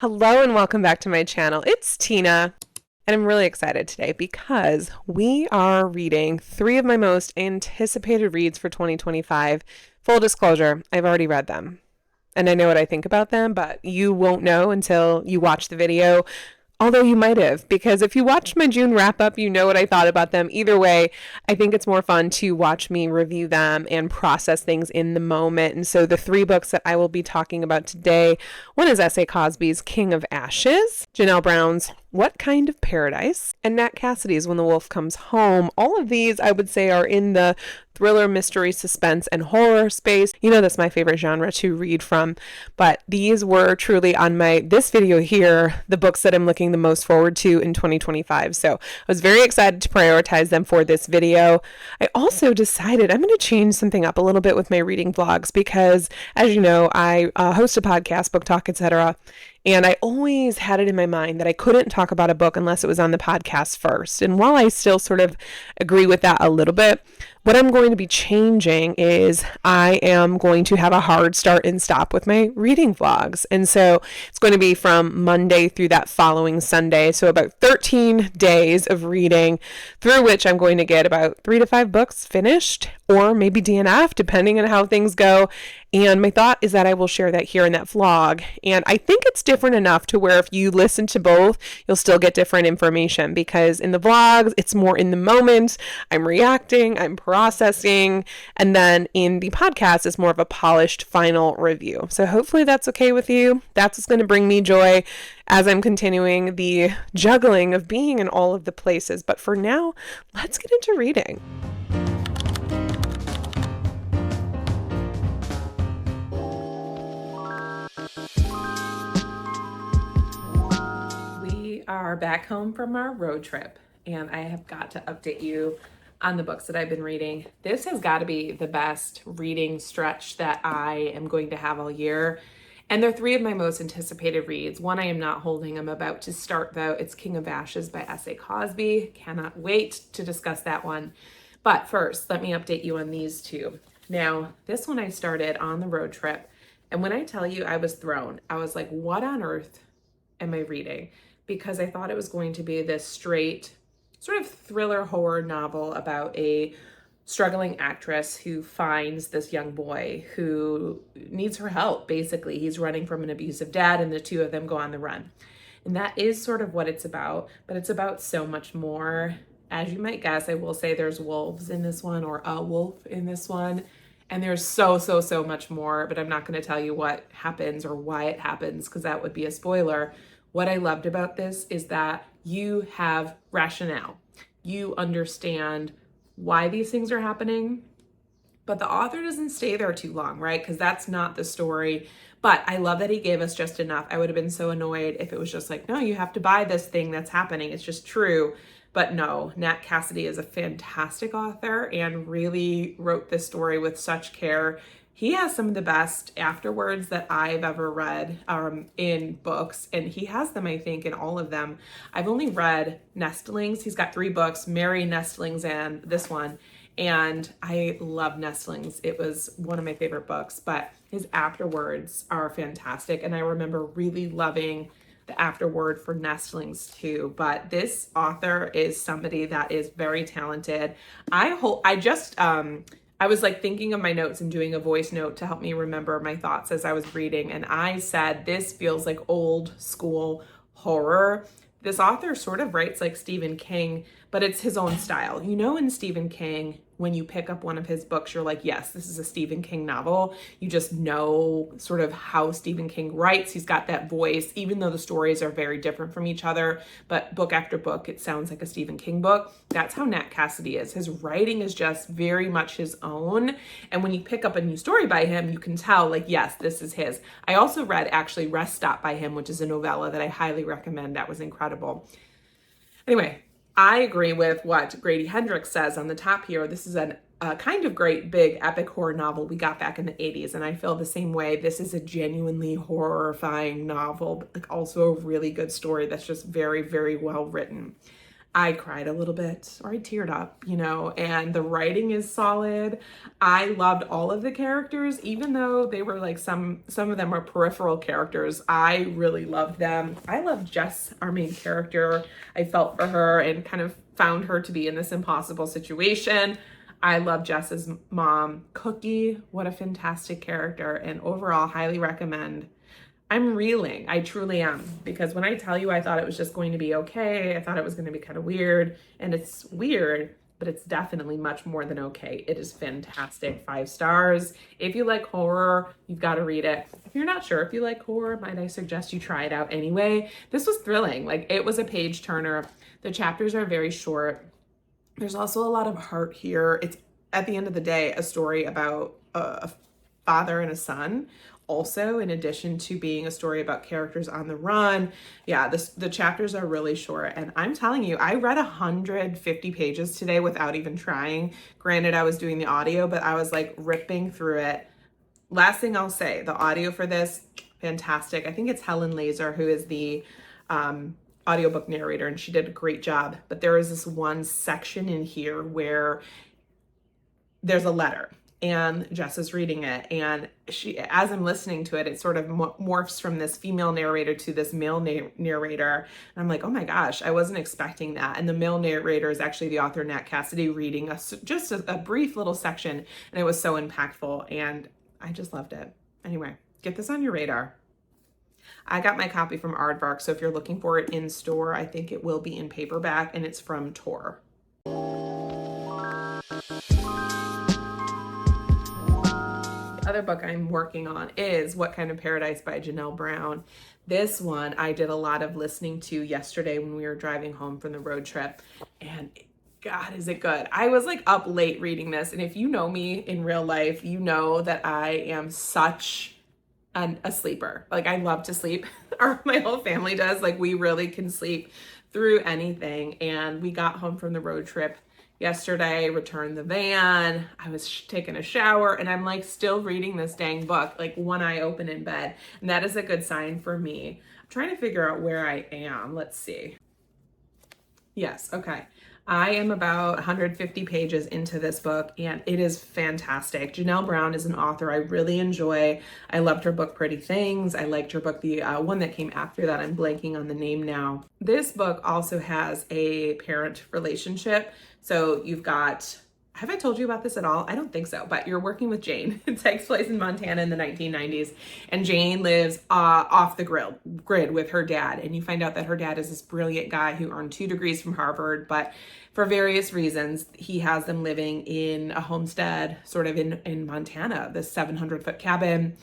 Hello and welcome back to my channel. It's Tina, and I'm really excited today because we are reading three of my most anticipated reads for 2025. Full disclosure, I've already read them, and I know what I think about them, but you won't know until you watch the video. Although you might have, because if you watched my June wrap up, you know what I thought about them. Either way, I think it's more fun to watch me review them and process things in the moment. And so the three books that I will be talking about today, one is S.A. Cosby's King of Ashes, Janelle Brown's What Kind of Paradise, and Nat Cassidy's When the Wolf Comes Home. All of these, I would say, are in the thriller, mystery, suspense, and horror space. You know, that's my favorite genre to read from, but these were truly on this video here, the books that I'm looking the most forward to in 2025. So I was very excited to prioritize them for this video. I also decided I'm going to change something up a little bit with my reading vlogs because, as you know, I host a podcast, Book Talk, etc. And I always had it in my mind that I couldn't talk about a book unless it was on the podcast first. And while I still sort of agree with that a little bit, what I'm going to be changing is I am going to have a hard start and stop with my reading vlogs. And so it's going to be from Monday through that following Sunday. So about 13 days of reading, through which I'm going to get about 3 to 5 books finished, or maybe DNF, depending on how things go. And my thought is that I will share that here in that vlog. And I think it's different enough to where if you listen to both, you'll still get different information, because in the vlogs, it's more in the moment. I'm reacting, I'm processing, and then in the podcast, it's more of a polished final review. So hopefully that's okay with you. That's what's going to bring me joy as I'm continuing the juggling of being in all of the places. But for now, let's get into reading. We are back home from our road trip, and I have got to update you on the books that I've been reading. This has got to be the best reading stretch that I am going to have all year. And they're three of my most anticipated reads. One I am not holding. I'm about to start, though. It's King of Ashes by S.A. Cosby. Cannot wait to discuss that one. But first, let me update you on these two. Now, this one I started on the road trip. And when I tell you I was thrown, I was like, what on earth am I reading? Because I thought it was going to be this straight sort of thriller horror novel about a struggling actress who finds this young boy who needs her help. Basically, he's running from an abusive dad, and the two of them go on the run. And that is sort of what it's about, but it's about so much more. As you might guess, I will say there's wolves in this one, or a wolf in this one. And there's so much more, but I'm not going to tell you what happens or why it happens, because that would be a spoiler. What I loved about this is that you have rationale. You understand why these things are happening, but the author doesn't stay there too long, right? Because that's not the story. But I love that he gave us just enough. I would have been so annoyed if it was just like, no, you have to buy this thing that's happening. It's just true. But no, Nat Cassidy is a fantastic author and really wrote this story with such care. He has some of the best afterwords that I've ever read in books, and he has them, I think, in all of them. I've only read Nestlings. He's got 3 books, Mary, Nestlings, and this one. And I love Nestlings. It was one of my favorite books, but his afterwords are fantastic. And I remember really loving the afterword for Nestlings too. But this author is somebody that is very talented. I was like thinking of my notes and doing a voice note to help me remember my thoughts as I was reading. And I said, this feels like old school horror. This author sort of writes like Stephen King, but it's his own style. You know, in Stephen King, when you pick up one of his books, you're like, yes, this is a Stephen King novel. You just know sort of how Stephen King writes. He's got that voice, even though the stories are very different from each other, but book after book, it sounds like a Stephen King book. That's how Nat Cassidy is. His writing is just very much his own. And when you pick up a new story by him, you can tell like, yes, this is his. I also read actually Rest Stop by him, which is a novella that I highly recommend. That was incredible. Anyway, I agree with what Grady Hendrix says on the top here. This is a kind of great, big, epic horror novel we got back in the 80s, and I feel the same way. This is a genuinely horrifying novel, but like also a really good story that's just very, very well written. I cried a little bit, or I teared up, and the writing is solid. I loved all of the characters, even though they were like some of them are peripheral characters. I really loved them. I loved Jess, our main character. I felt for her and kind of found her to be in this impossible situation. I love Jess's mom, Cookie. What a fantastic character, and overall, highly recommend. I'm reeling. I truly am. Because when I tell you I thought it was just going to be okay, I thought it was going to be kind of weird. And it's weird, but it's definitely much more than okay. It is fantastic. 5 stars. If you like horror, you've got to read it. If you're not sure if you like horror, might I suggest you try it out anyway? This was thrilling. Like, it was a page turner. The chapters are very short. There's also a lot of heart here. It's, at the end of the day, a story about a father and a son. Also, in addition to being a story about characters on the run. Yeah, the chapters are really short. And I'm telling you, I read 150 pages today without even trying. Granted, I was doing the audio, but I was like ripping through it. Last thing I'll say, the audio for this, fantastic. I think it's Helen Laser who is the audiobook narrator, and she did a great job. But there is this one section in here where there's a letter. And Jess is reading it, and she, as I'm listening to it, it sort of morphs from this female narrator to this male narrator. And I'm like, oh my gosh, I wasn't expecting that. And the male narrator is actually the author, Nat Cassidy, reading just a brief little section, and it was so impactful, and I just loved it. Anyway, get this on your radar. I got my copy from Aardvark, so if you're looking for it in store, I think it will be in paperback, and it's from Tor. Other book I'm working on is What Kind of Paradise by Janelle Brown. This one I did a lot of listening to yesterday when we were driving home from the road trip, and God, is it good. I was like up late reading this, and if you know me in real life, you know that I am such a sleeper. Like, I love to sleep, or my whole family does. Like, we really can sleep through anything. And we got home from the road trip yesterday, returned the van, I was taking a shower, and I'm like still reading this dang book, like one eye open in bed. And that is a good sign for me. I'm trying to figure out where I am. Let's see. Yes, okay. I am about 150 pages into this book, and it is fantastic. Janelle Brown is an author I really enjoy. I loved her book, Pretty Things. I liked her book, the one that came after that. I'm blanking on the name now. This book also has a parent relationship. So you've got, have I told you about this at all? I don't think so, but you're working with Jane. It takes place in Montana in the 1990s, and Jane lives off the grid with her dad. And you find out that her dad is this brilliant guy who earned 2 degrees from Harvard, but for various reasons, he has them living in a homestead sort of in Montana, this 700-foot cabin.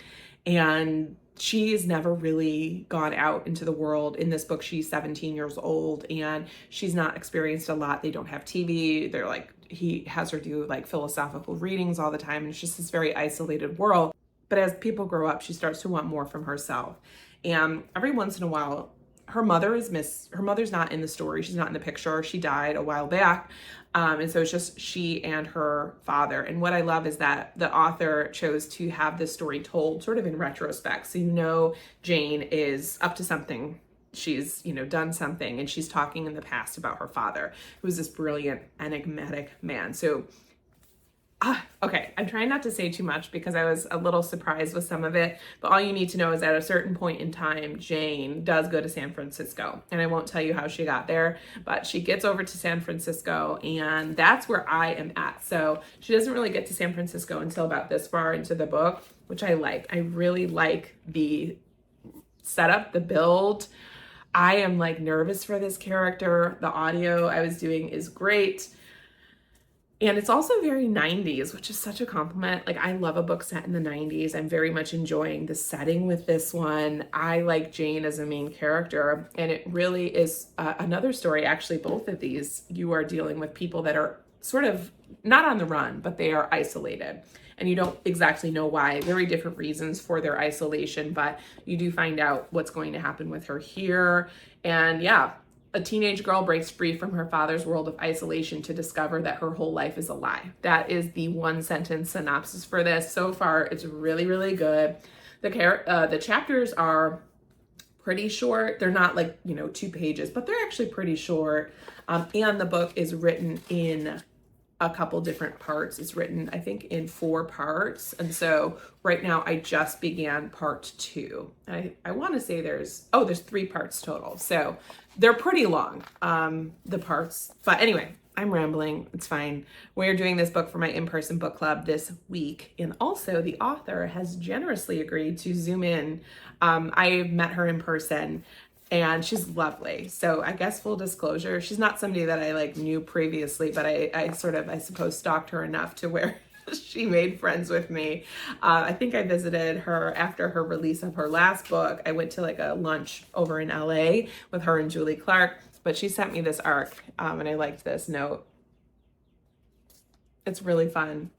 And she's never really gone out into the world. In this book, she's 17 years old, and she's not experienced a lot. They don't have TV. They're like, he has her do like philosophical readings all the time, and it's just this very isolated world. But as people grow up, she starts to want more from herself. And every once in a while, her mother's not in the story. She's not in the picture. She died a while back. And so it's just she and her father. And what I love is that the author chose to have this story told sort of in retrospect. So Jane is up to something. She's, done something, and she's talking in the past about her father, who was this brilliant, enigmatic man. So okay, I'm trying not to say too much because I was a little surprised with some of it, but all you need to know is at a certain point in time, Jane does go to San Francisco, and I won't tell you how she got there, but she gets over to San Francisco, and that's where I am at. So she doesn't really get to San Francisco until about this far into the book, which I like. I really like the setup, the build. I am like nervous for this character. The audio I was doing is great. And it's also very 90s, which is such a compliment. Like, I love a book set in the 90s. I'm very much enjoying the setting with this one. I like Jane as a main character, and it really is another story. Actually, both of these, you are dealing with people that are sort of not on the run, but they are isolated. And you don't exactly know why. Very different reasons for their isolation, but you do find out what's going to happen with her here. And yeah, a teenage girl breaks free from her father's world of isolation to discover that her whole life is a lie. That is the 1-sentence synopsis for this. So far, it's really, really good. The chapters are pretty short. They're not like, 2 pages, but they're actually pretty short. And the book is written in a couple different parts. It's written, I think, in 4 parts. And so right now I just began part 2. I want to say there's 3 parts total. So they're pretty long, the parts. But anyway, I'm rambling. It's fine. We're doing this book for my in-person book club this week. And also the author has generously agreed to Zoom in. I met her in person and she's lovely. So I guess full disclosure, she's not somebody that I like knew previously, but I suppose stalked her enough to where she made friends with me. I think I visited her after her release of her last book. I went to like a lunch over in LA with her and Julie Clark, but she sent me this ARC, and I liked this note. It's really fun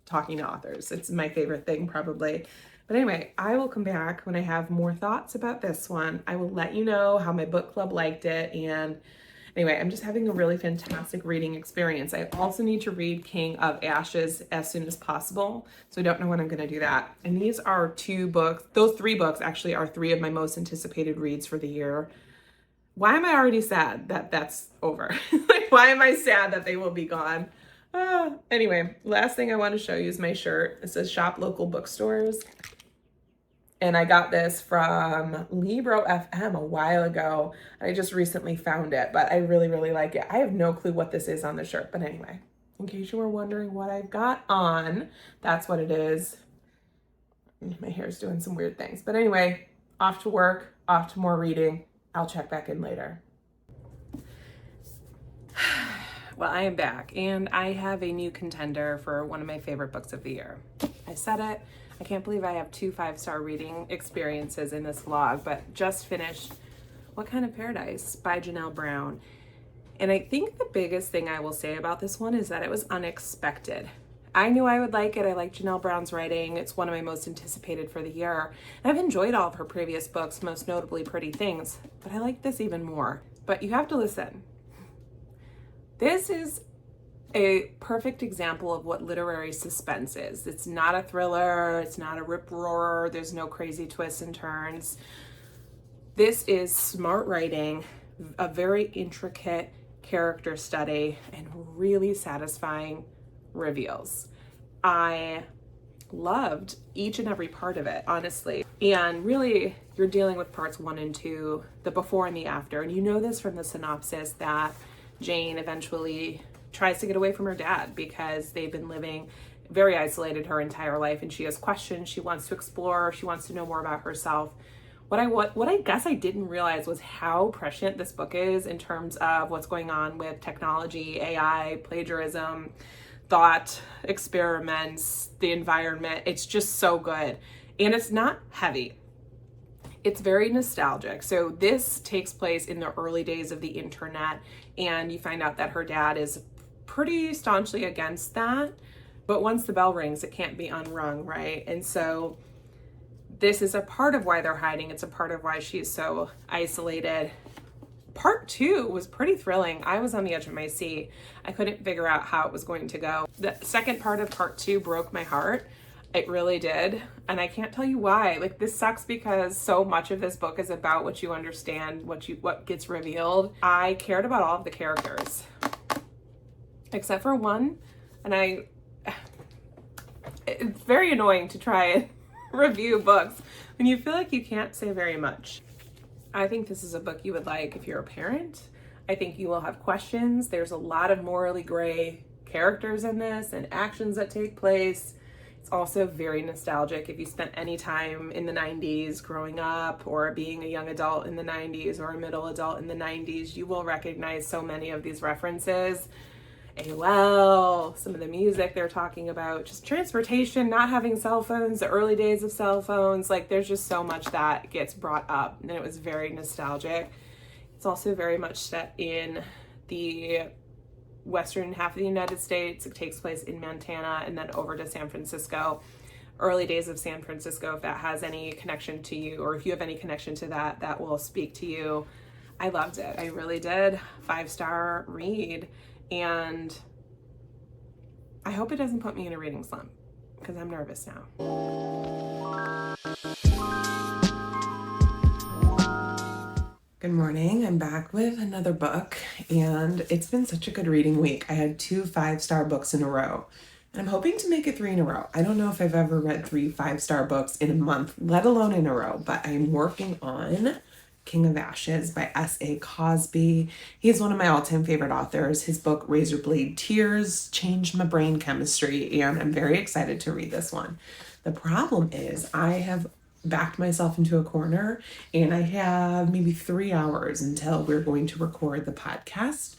talking to authors. It's my favorite thing probably. But anyway, I will come back when I have more thoughts about this one. I will let you know how my book club liked it. And anyway, I'm just having a really fantastic reading experience. I also need to read King of Ashes as soon as possible. So I don't know when I'm going to do that. And these are 2 books. Those 3 books actually are 3 of my most anticipated reads for the year. Why am I already sad that that's over? Like, why am I sad that they will be gone? Anyway, last thing I want to show you is my shirt. It says shop local bookstores. And I got this from Libro FM a while ago. I just recently found it, but I really, really like it. I have no clue what this is on the shirt, but anyway, in case you were wondering what I've got on, that's what it is. My hair's doing some weird things. But anyway, off to work, off to more reading. I'll check back in later. Well, I am back, and I have a new contender for one of my favorite books of the year. I said it. I can't believe I have 2 5-star reading experiences in this vlog, but just finished What Kind of Paradise by Janelle Brown. And I think the biggest thing I will say about this one is that it was unexpected. I knew I would like it. I like Janelle Brown's writing. It's one of my most anticipated for the year. And I've enjoyed all of her previous books, most notably Pretty Things, but I like this even more. But you have to listen. This is a perfect example of what literary suspense is. It's not a thriller, it's not a rip-roarer, there's no crazy twists and turns. This is smart writing, a very intricate character study, and really satisfying reveals. I loved each and every part of it, honestly. And really, you're dealing with parts 1 and 2, the before and the after. And you know this from the synopsis that Jane eventually tries to get away from her dad because they've been living very isolated her entire life, and she has questions. She wants to explore. She wants to know more about herself. What I guess I didn't realize was how prescient this book is in terms of what's going on with technology, AI, plagiarism, thought experiments, the environment. It's just so good. And it's not heavy. It's very nostalgic. So this takes place in the early days of the internet, and you find out that her dad is pretty staunchly against that. But once the bell rings, it can't be unrung, right? And so this is a part of why they're hiding. It's a part of why she's so isolated. Part 2 was pretty thrilling. I was on the edge of my seat. I couldn't figure out how it was going to go. The second part of part 2 broke my heart. It really did. And I can't tell you why. Like, this sucks because so much of this book is about what you understand, what gets revealed. I cared about all of the characters, except for one. And it's very annoying to try and review books when you feel like you can't say very much. I think this is a book you would like if you're a parent. I think you will have questions. There's a lot of morally gray characters in this and actions that take place. It's also very nostalgic. If you spent any time in the 90s growing up, or being a young adult in the 90s, or a middle adult in the 90s, you will recognize so many of these references. AOL, some of the music they're talking about, just transportation, not having cell phones, the early days of cell phones. Like, there's just so much that gets brought up, and it was very nostalgic. It's also very much set in the western half of the United States. It takes place in Montana and then over to San Francisco. Early days of San Francisco, if that has any connection to you, or if you have any connection to that, that will speak to you. I loved it. I really did. 5-star read. And I hope it doesn't put me in a reading slump, because I'm nervous now. Good morning. I'm back with another book, and it's been such a good reading week. I had 2 5-star books in a row, and I'm hoping to make it 3 in a row. I don't know if I've ever read 3 5-star books in a month, let alone in a row, but I'm working on King of Ashes by S.A. Cosby. He's one of my all-time favorite authors. His book, Razorblade Tears, changed my brain chemistry, and I'm very excited to read this one. The problem is I have backed myself into a corner and I have maybe 3 hours until we're going to record the podcast.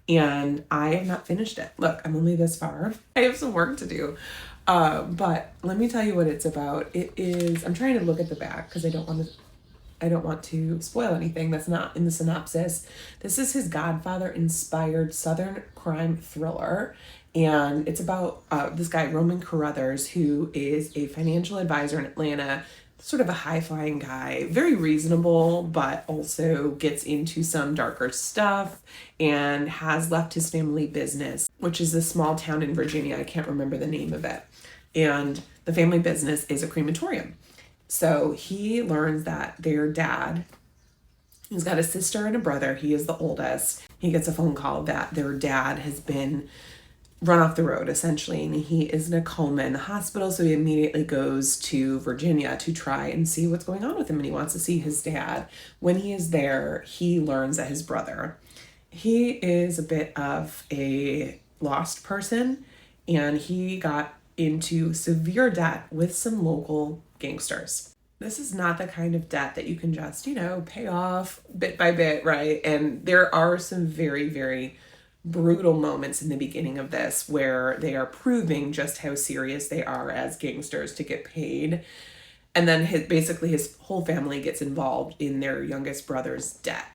And I have not finished it. Look, I'm only this far. I have some work to do. But let me tell you what it's about. It is, I'm trying to look at the back because I don't want to spoil anything that's not in the synopsis. This is his Godfather inspired Southern crime thriller. And it's about this guy, Roman Carruthers, who is a financial advisor in Atlanta, sort of a high-flying guy, very reasonable, but also gets into some darker stuff and has left his family business, which is a small town in Virginia. I can't remember the name of it. And the family business is a crematorium. So he learns that their dad, he's got a sister and a brother. He is the oldest. He gets a phone call that their dad has been run off the road, essentially, and he is in a coma in the hospital. So he immediately goes to Virginia to try and see what's going on with him, and he wants to see his dad. When he is there, he learns that his brother, he is a bit of a lost person, and he got into severe debt with some local gangsters. This is not the kind of debt that you can just, pay off bit by bit, right? And there are some very, very brutal moments in the beginning of this where they are proving just how serious they are as gangsters to get paid. And then his whole family gets involved in their youngest brother's debt.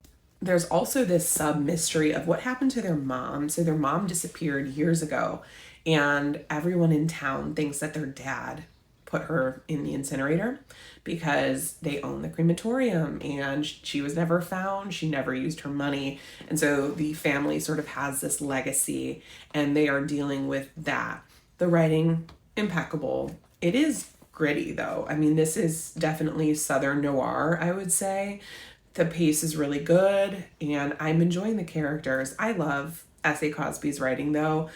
There's also this sub-mystery of what happened to their mom. So their mom disappeared years ago, and everyone in town thinks that their dad put her in the incinerator because they own the crematorium and she was never found. She never used her money. And so the family sort of has this legacy and they are dealing with that. The writing, impeccable. It is gritty though. I mean, this is definitely Southern noir, I would say. The pace is really good and I'm enjoying the characters. I love S.A. Cosby's writing though.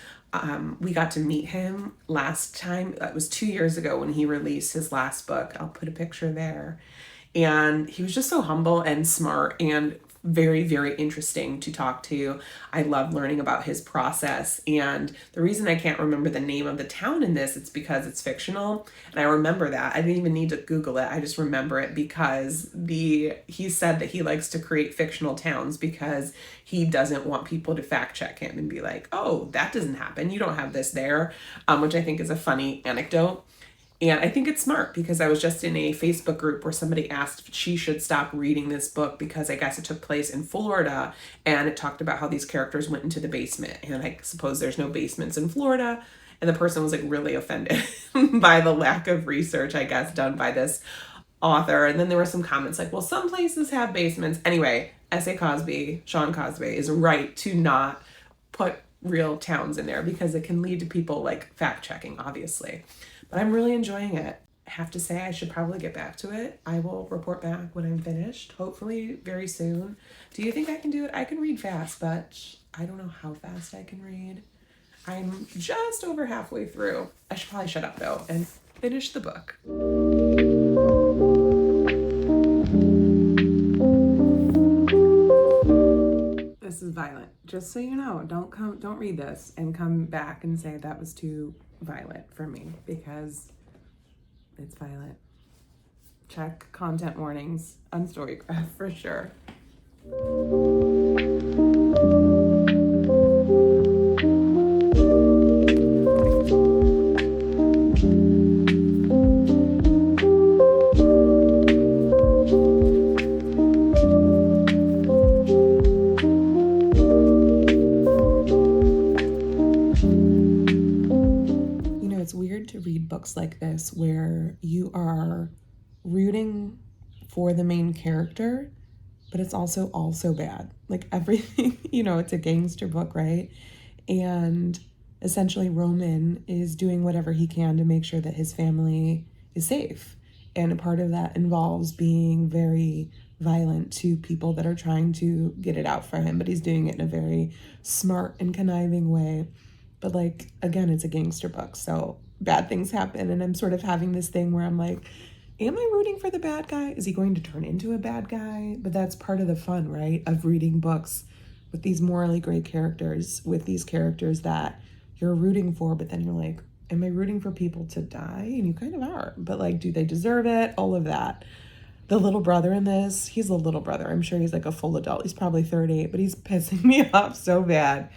We got to meet him last time. That was 2 years ago when he released his last book. I'll put a picture there. And he was just so humble and smart and very, very interesting to talk to. I love learning about his process. And the reason I can't remember the name of the town in this, it's because it's fictional. And I remember that. I didn't even need to Google it. I just remember it because he said that he likes to create fictional towns because he doesn't want people to fact check him and be like, oh, that doesn't happen. You don't have this there, which I think is a funny anecdote. And I think it's smart because I was just in a Facebook group where somebody asked if she should stop reading this book because I guess it took place in Florida and it talked about how these characters went into the basement. And I suppose there's no basements in Florida. And the person was like really offended by the lack of research, I guess, done by this author. And then there were some comments like, well, some places have basements. Anyway, S.A. Cosby, Sean Cosby, is right to not put real towns in there because it can lead to people like fact checking, obviously. But I'm really enjoying it. I have to say I should probably get back to it. I will report back when I'm finished, hopefully very soon. Do you think I can do it? I can read fast, but I don't know how fast I can read. I'm just over halfway through. I should probably shut up though and finish the book. This is violent. Just so you know, don't read this and come back and say that was too violent for me because it's violent. Check content warnings on Storycraft for sure. To read books like this where you are rooting for the main character, but it's also bad. Like everything, it's a gangster book, right? And essentially Roman is doing whatever he can to make sure that his family is safe. And a part of that involves being very violent to people that are trying to get it out for him, but he's doing it in a very smart and conniving way. But like, again, it's a gangster book, so bad things happen, and I'm sort of having this thing where I'm like, am I rooting for the bad guy? Is he going to turn into a bad guy? But that's part of the fun, right, of reading books with these morally great characters, with these characters that you're rooting for, but then you're like, am I rooting for people to die? And you kind of are, but like, do they deserve it? All of that. The little brother in this, he's a little brother. I'm sure he's like a full adult. He's probably 38, but he's pissing me off so bad.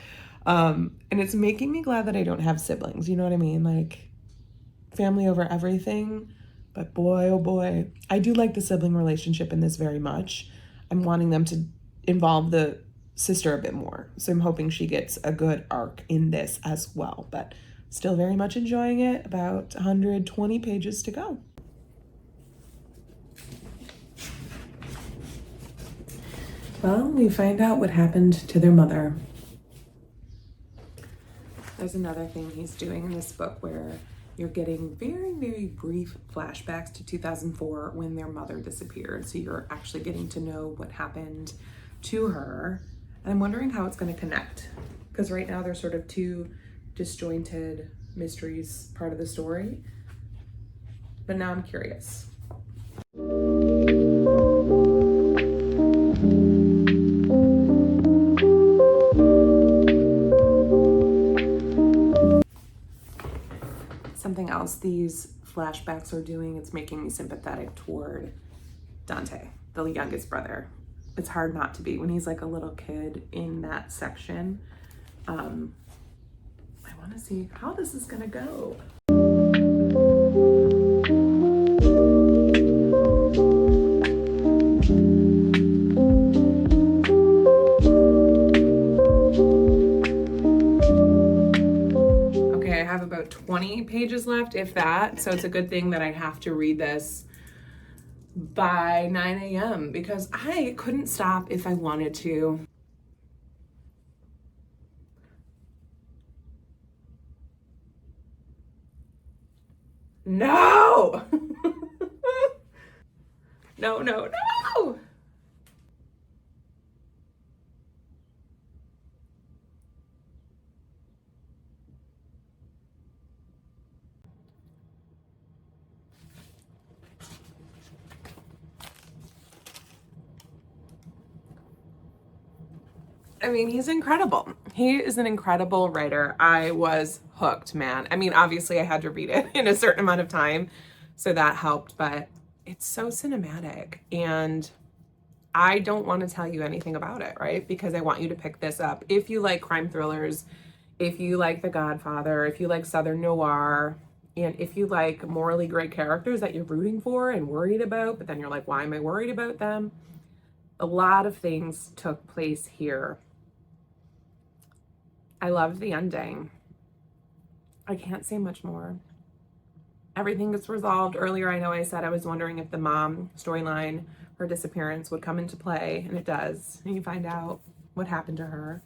And it's making me glad that I don't have siblings. You know what I mean? Like, family over everything. But boy, oh boy, I do like the sibling relationship in this very much. I'm wanting them to involve the sister a bit more. So I'm hoping she gets a good arc in this as well. But still very much enjoying it. About 120 pages to go. Well, we find out what happened to their mother. There's another thing he's doing in this book where you're getting very, very brief flashbacks to 2004 when their mother disappeared. So you're actually getting to know what happened to her. And I'm wondering how it's going to connect. Because right now they're sort of two disjointed mysteries part of the story. But now I'm curious. Something else these flashbacks are doing, it's making me sympathetic toward Dante, the youngest brother. It's hard not to be when he's like a little kid in that section. I want to see how this is gonna go. Okay, I have about 20 pages left, if that. So it's a good thing that I have to read this by 9 a.m. because I couldn't stop if I wanted to. No! No, no, no! I mean, he's incredible. He is an incredible writer. I was hooked, man. I mean, obviously I had to read it in a certain amount of time, so that helped, but it's so cinematic. And I don't want to tell you anything about it, right? Because I want you to pick this up. If you like crime thrillers, if you like The Godfather, if you like Southern noir, and if you like morally great characters that you're rooting for and worried about, but then you're like, why am I worried about them? A lot of things took place here. I loved the ending. I can't say much more. Everything gets resolved. Earlier, I know I said I was wondering if the mom storyline, her disappearance, would come into play, and it does. And you find out what happened to her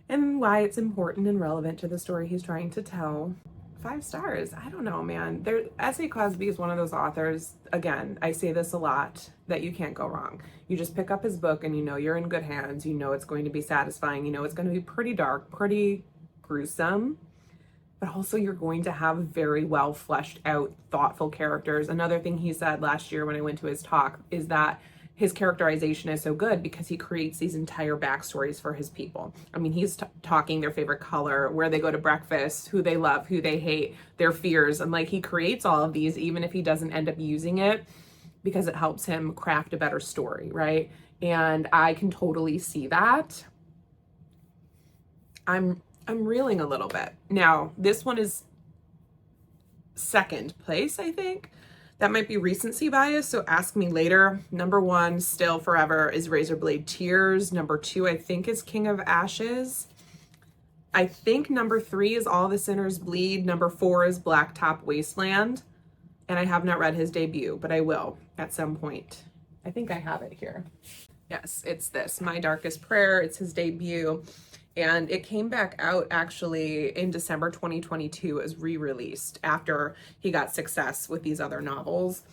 and why it's important and relevant to the story he's trying to tell. 5 stars. I don't know, man. S.A. Cosby is one of those authors, again, I say this a lot, that you can't go wrong. You just pick up his book and you know you're in good hands. You know it's going to be satisfying. You know it's going to be pretty dark, pretty gruesome, but also you're going to have very well fleshed out, thoughtful characters. Another thing he said last year when I went to his talk is that his characterization is so good because he creates these entire backstories for his people. I mean, he's talking their favorite color, where they go to breakfast, who they love, who they hate, their fears. And like, he creates all of these, even if he doesn't end up using it, because it helps him craft a better story, right? And I can totally see that. I'm reeling a little bit. Now, this one is second place, I think. That might be recency bias, so ask me later. Number 1, still forever, is Razorblade Tears. Number 2, I think, is King of Ashes. I think number 3 is All the Sinners Bleed. Number 4 is Blacktop Wasteland. And I have not read his debut, but I will at some point. I think I have it here. Yes, it's this, My Darkest Prayer. It's his debut. And it came back out actually in December 2022 as re-released after he got success with these other novels.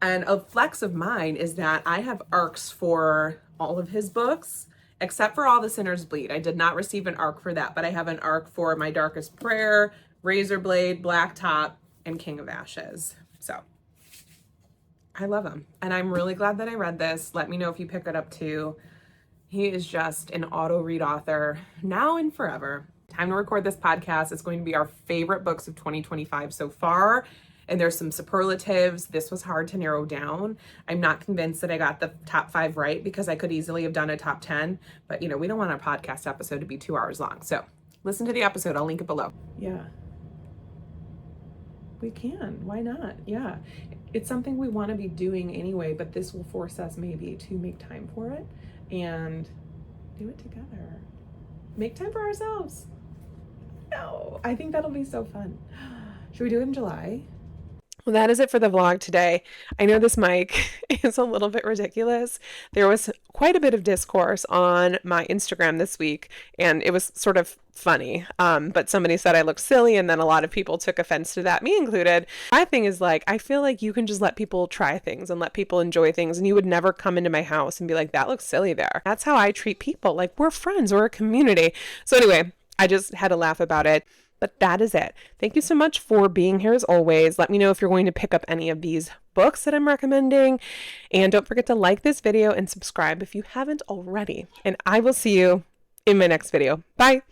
And a flex of mine is that I have arcs for all of his books, except for All the Sinners Bleed. I did not receive an arc for that, but I have an arc for My Darkest Prayer, Razorblade, Blacktop, and King of Ashes. So I love him. And I'm really glad that I read this. Let me know if you pick it up too. He is just an auto read author now and forever. Time to record this podcast. It's going to be our favorite books of 2025 so far. And there's some superlatives. This was hard to narrow down. I'm not convinced that I got the top 5 right because I could easily have done a top 10. But, we don't want our podcast episode to be 2 hours long. So listen to the episode. I'll link it below. Yeah. We can. Why not? Yeah. It's something we want to be doing anyway, but this will force us maybe to make time for it and do it together. Make time for ourselves. No, I think that'll be so fun. Should we do it in July? Well, that is it for the vlog today. I know this mic is a little bit ridiculous. There was quite a bit of discourse on my Instagram this week, and it was sort of funny. But somebody said I looked silly, and then a lot of people took offense to that, me included. My thing is I feel like you can just let people try things and let people enjoy things, and you would never come into my house and be like, that looks silly there. That's how I treat people. Like, we're friends, we're a community. So anyway, I just had to laugh about it. But that is it. Thank you so much for being here as always. Let me know if you're going to pick up any of these books that I'm recommending. And don't forget to like this video and subscribe if you haven't already. And I will see you in my next video. Bye.